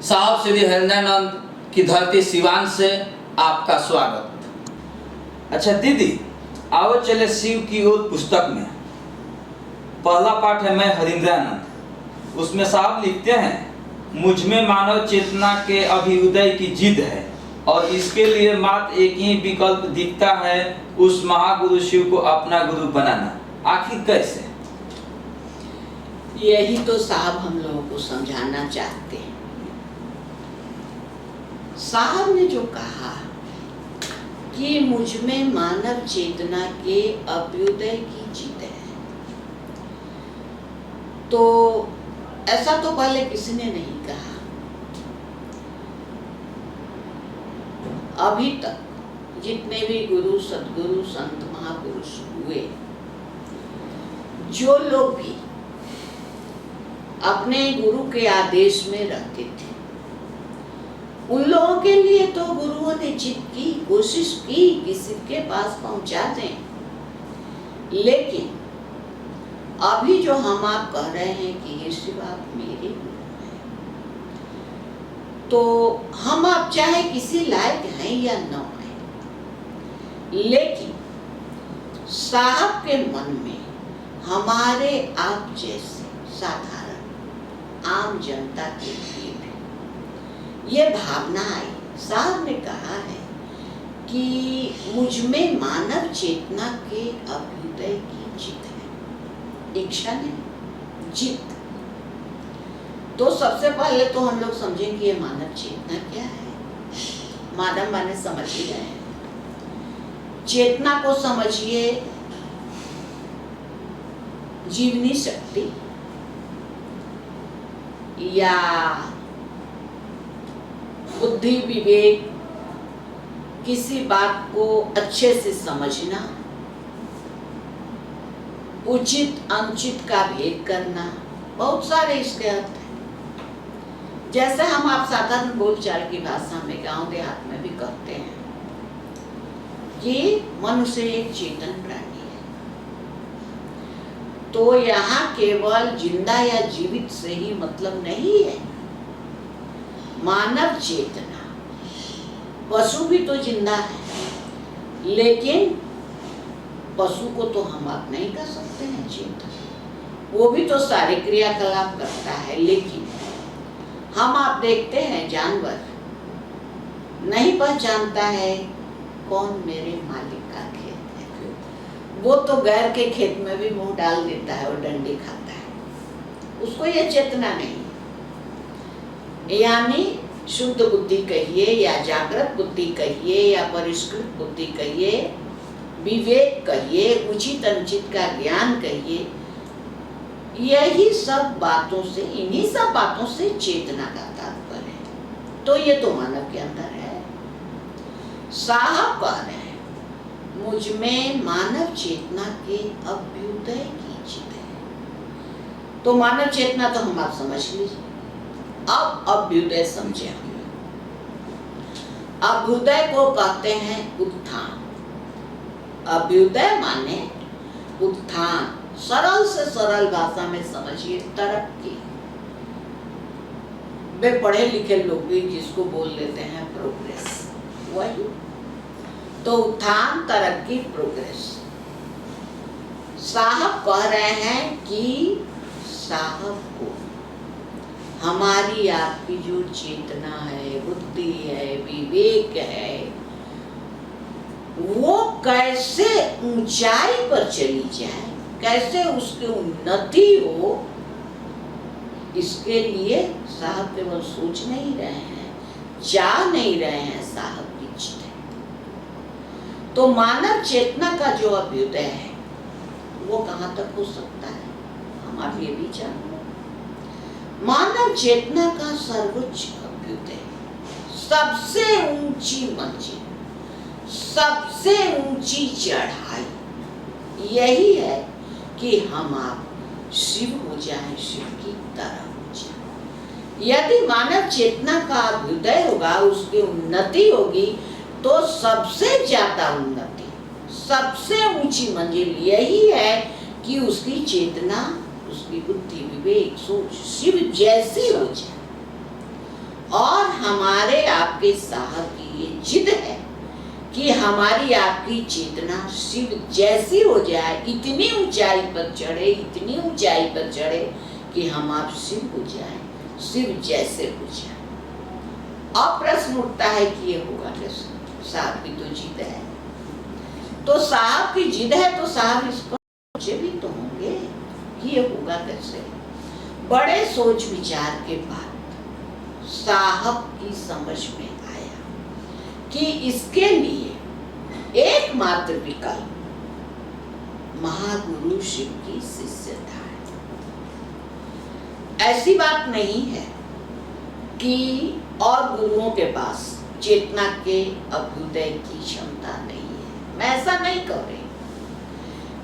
साहब श्री हृदयानंद की धरती सिवान से आपका स्वागत। अच्छा दीदी, आओ चले शिव की ओर पुस्तक में। पहला पाठ है मैं हृदयानंद। उसमें साहब लिखते हैं, मुझ में मानव चेतना के अभ्युदय की जिद है और इसके लिए मात्र एक ही विकल्प दिखता है, उस महागुरु शिव को अपना गुरु बनाना। आखिर कैसे? यही तो साहब हम लोगों को समझाना चाहते हैं। साहब ने जो कहा कि मुझ में मानव चेतना के अभ्युदय की जिद है, तो ऐसा तो पहले किसी ने नहीं कहा। अभी तक जितने भी गुरु, सद्गुरु, संत, महापुरुष हुए, जो लोग भी अपने गुरु के आदेश में रहते थे, उन लोगों के लिए तो गुरुओं ने जिद की, कोशिश की कि सबके पास पहुंचा दें। लेकिन अभी जो हम आप कह रहे हैं कि ये शिव आप मेरे गुरु हैं, तो हम आप चाहे किसी लायक हैं या न हैं, लेकिन साहब के मन में हमारे आप जैसे साधारण आम जनता के लिए भी ये भावना आई। साहब ने कहा है कि मुझ में मानव चेतना के अभ्युदय की जिद है। इच्छा नहीं, जिद। तो सबसे पहले तो हम लोग समझेंगे ये मानव चेतना क्या है। मानव माने समझ ही रहे हैं। चेतना को समझिए जीवनी शक्ति या बुद्धि, विवेक, किसी बात को अच्छे से समझना, उचित अनुचित का भेद करना, बहुत सारे इसके अर्थ हैं। जैसे हम आप साधारण बोलचाल की भाषा में गांव देहात में भी कहते हैं कि मनुष्य एक चेतन प्राणी है। तो यहाँ केवल जिंदा या जीवित से ही मतलब नहीं है। मानव चेतना, पशु भी तो जिंदा है, लेकिन पशु को तो हम आप नहीं कर सकते हैं चेतन। वो भी तो सारे क्रियाकलाप करता है, लेकिन हम आप देखते हैं जानवर नहीं पहचानता है कौन मेरे मालिक का खेत है। वो तो गैर के खेत में भी मुंह डाल देता है और डंडी खाता है, उसको ये चेतना नहीं। यानी शुद्ध बुद्धि कहिए या जागृत बुद्धि कहिए या परिष्कृत बुद्धि कहिए, विवेक कहिए, उचित अनुचित का ज्ञान कहिए, यही सब बातों से, इन्हीं सब बातों से चेतना का तात्पर्य है। तो ये तो मानव के अंदर है। साहब कह रहे हैं मुझ में मानव चेतना के अभ्युदय की जिद है। तो मानव चेतना तो हम आप समझ लीजिए। अब अभ्युदय समझे। अभ्युदय को कहते हैं उत्थान। अभ्युदय माने उत्थान। सरल से सरल भाषा में समझिए, तरक्की। वे पढ़े लिखे लोग भी जिसको बोल लेते हैं प्रोग्रेस, वही तो उत्थान, तरक्की, प्रोग्रेस। साहब कह रहे हैं कि साहब को हमारी आपकी जो चेतना है, बुद्धि है, विवेक है, वो कैसे ऊंचाई पर चली जाए, कैसे उसकी उन्नति हो, इसके लिए साहब केवल सोच नहीं रहे हैं, चाह नहीं रहे हैं, साहब की जिद है। तो मानव चेतना का जो अभ्युदय है वो कहाँ तक हो सकता है, हम आप ये भी जानते। मानव चेतना का सर्वोच्च अभ्युदय, सबसे ऊंची मंजिल, सबसे ऊंची चढ़ाई यही है कि हम आप शिव हो जाएं, शिव की तरह हो जाएं। यदि मानव चेतना का अभ्युदय होगा, उसकी उन्नति होगी, तो सबसे ज्यादा उन्नति, सबसे ऊंची मंजिल यही है कि उसकी चेतना, उसकी बुद्धि, विवेक, सोच शिव जैसी हो जाए। हमारे आपके साहब की ये जिद है कि हमारी आपकी चेतना शिव जैसी हो जाए, इतनी ऊंचाई पर चढ़े, इतनी ऊंचाई पर चढ़े कि हम आप शिव हो जाए, शिव जैसे हो जाए। अब प्रश्न उठता है कि ये होगा कैसे? साहब की तो जिद है, तो साहब की जिद है तो साहब इस पर सोचे भी तो होंगे कि ये होगा कैसे। बड़े सोच विचार के बाद साहब की समझ में आया कि इसके लिए एकमात्र विकल्प महागुरु शिव की शिष्यता है। ऐसी बात नहीं है कि और गुरुओं के पास चेतना के अभ्युदय की क्षमता नहीं है, मैं ऐसा नहीं कह रही,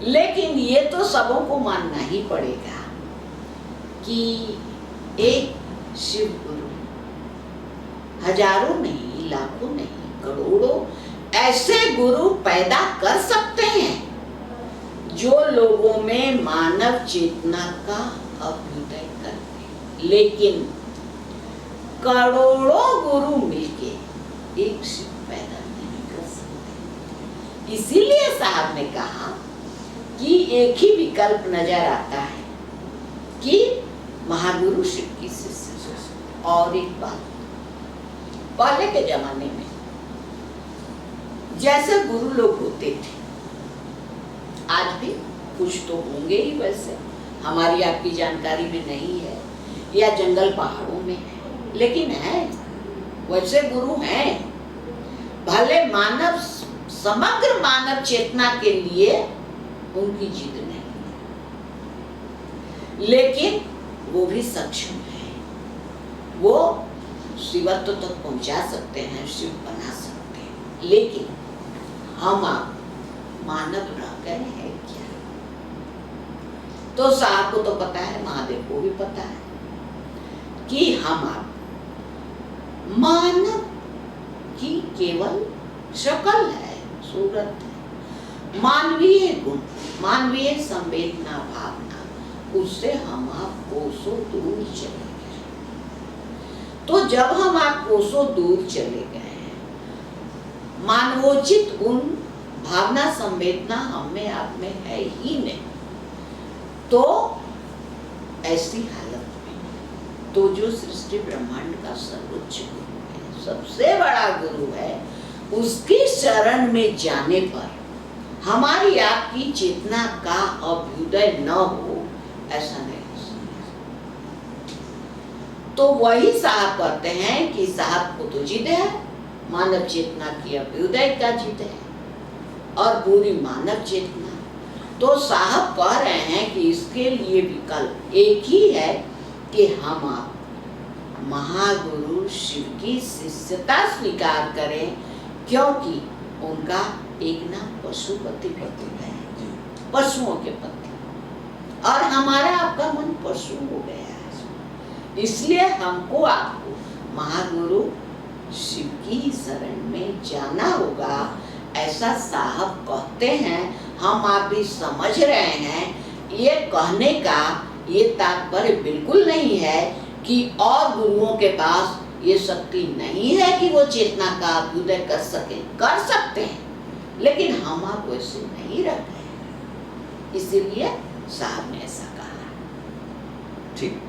लेकिन ये तो सबों को मानना ही पड़ेगा कि एक शिव गुरु हजारों नहीं, लाखों नहीं, करोड़ों ऐसे गुरु पैदा कर सकते हैं जो लोगों में मानव चेतना का अभ्युदय करते, लेकिन करोड़ों गुरु मिलके एक शिव पैदा नहीं कर सकते। इसीलिए साहब ने कहा कि एक ही विकल्प नजर आता है कि महागुरु शिव की शिष्य। और एक बात, पहले के जमाने में जैसे गुरु लोग होते थे, आज भी कुछ तो होंगे ही, वैसे हमारी आपकी जानकारी में नहीं है या जंगल पहाड़ों में है, लेकिन है वैसे गुरु हैं। भले मानव, समग्र मानव चेतना के लिए उनकी जिद नहीं, लेकिन वो भी सक्षम है, वो शिवत्व तक पहुंचा सकते हैं, शिव बना सकते हैं। लेकिन हम आप मानव रह गए हैं क्या? तो साहब को तो पता है, महादेव को भी पता है कि हम आप मानव की केवल शक्ल है, सूरत है, मानवीय गुण, मानवीय संवेदना, भावना, उससे हम आप कोसों दूर चले गए। तो जब हम आप कोसों दूर चले गए, मानवोचित गुण, भावना, संवेदना हमें आप में है ही नहीं, तो ऐसी हालत में तो जो सृष्टि ब्रह्मांड का सर्वोच्च गुरु है, सबसे बड़ा गुरु है, उसकी शरण में जाने पर हमारी आपकी चेतना का अभ्युदय न हो, ऐसा नहीं हो सकता। तो वही साहब कहते हैं कि साहब को तो जिद है, मानव चेतना की अभ्युदय का जिद है और पूरी मानव चेतना। तो साहब कह रहे हैं कि इसके लिए विकल्प एक ही है कि हम आप महागुरु शिव की शिष्यता स्वीकार करें, क्योंकि उनका एक नाम पशुपति पति है, पशुओं के पति, और हमारा आपका मन पशु हो गया है। इसलिए हमको आपको महागुरु शिव की शरण में जाना होगा, ऐसा साहब कहते हैं। हम आप भी समझ रहे हैं, ये कहने का ये तात्पर्य बिल्कुल नहीं है कि और गुरुओं के पास ये शक्ति नहीं है कि वो चेतना का अभ्युदय कर सके, कर सकते हैं, लेकिन हम आप वैसे नहीं रह गए, इसीलिए साहब ने ऐसा कहा। ठीक।